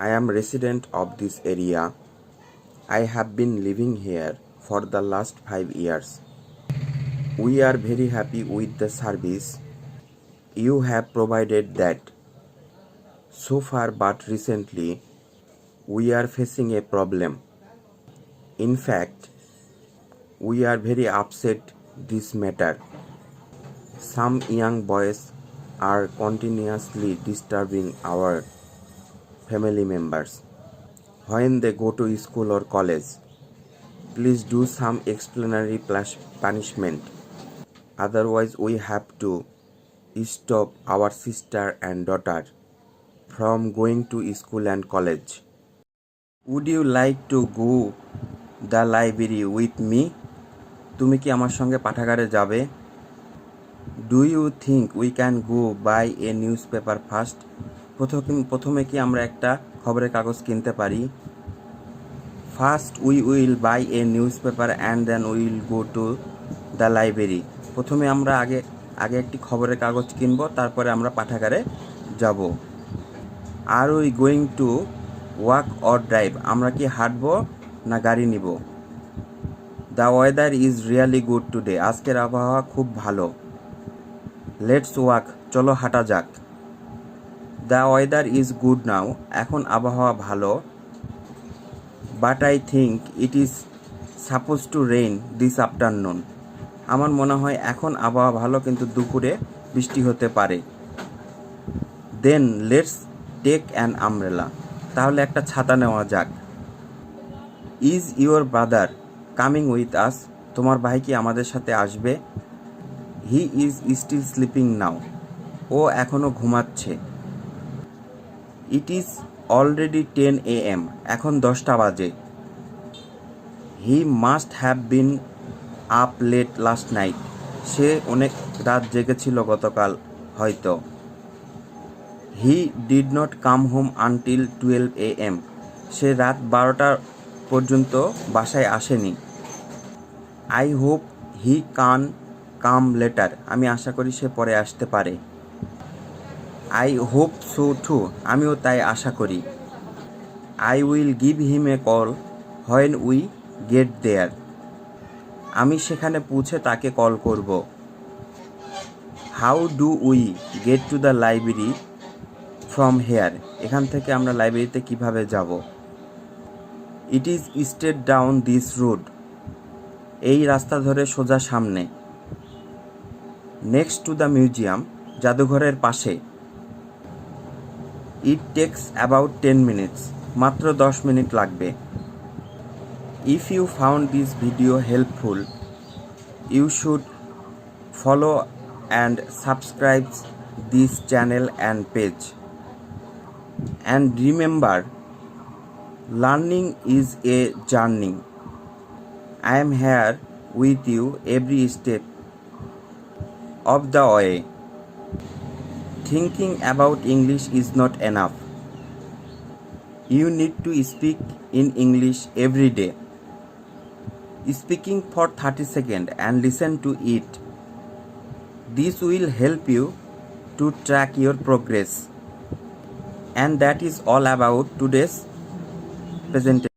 I am resident of this area. I have been living here for the last 5 years. We are very happy with the service you have provided that so far, but recently we are facing a problem. In fact, we are very upset this matter. Some young boys are continuously disturbing our family members when they go to school or college. Please do some explanatory punishment. Otherwise, we have to stop our sister and daughter from going to school and college. Would you like to go the library with me? তুমি কি আমার সঙ্গে পাঠাগারে যাবে? Do you think we can go buy a newspaper first? প্রথমে কি আমরা একটা খবরের কাগজ কিনতে পারি? First we will buy a newspaper and then we will go to the library. প্রথমে আমরা আগে একটি খবরের কাগজ কিনব, তারপরে আমরা পাঠাগারে যাব। Are we going to walk or drive? আমরা কি হাঁটবো না গাড়ি নিব? The weather is really good today. আজকের আবহাওয়া খুব ভালো। Let's walk. চলো হাঁটা যাক। The weather is good now. এখন আবহাওয়া ভালো। But I think it is supposed to rain this afternoon. আমার মনে হয় এখন আবহাওয়া ভালো, কিন্তু দুপুরে বৃষ্টি হতে পারে। Then let's take an umbrella. তাহলে একটা ছাতা নেওয়া যাক। Is your brother coming with us? তোমার ভাই কি আমাদের সাথে আসবে? He is still sleeping now. ও এখনো ঘুমাচ্ছে। It is already 10 a.m. এখন 10টা বাজে। He must have been up late last night. সে অনেক রাত জেগেছিল গতকাল হয়তো। He did not come home until 12 a.m. সে রাত 12টা পর্যন্ত বাসায় আসেনি। I hope he can come later. আমি আশা করি সে পরে আসতে পারে। I hope so too. আমিও তাই আশা করি। I will give him a call when we get there. আমি সেখানে পৌঁছে তাকে কল করব। How do we get to the library from here? এখান থেকে আমরা লাইব্রেরিতে কিভাবে যাব? It is straight down this road. এই রাস্তা ধরে সোজা সামনে। Next to the museum. জাদুঘরের পাশে। It takes about 10 minutes. মাত্র 10 মিনিট লাগবে। If you found this video helpful, you should follow and subscribe this channel and page. And remember, learning is a journey. I am here with you every step of the way. Thinking about English is not enough. You need to speak in English every day. Speaking for 30 seconds and listen to it. This will help you to track your progress. And that is all about today's presentation.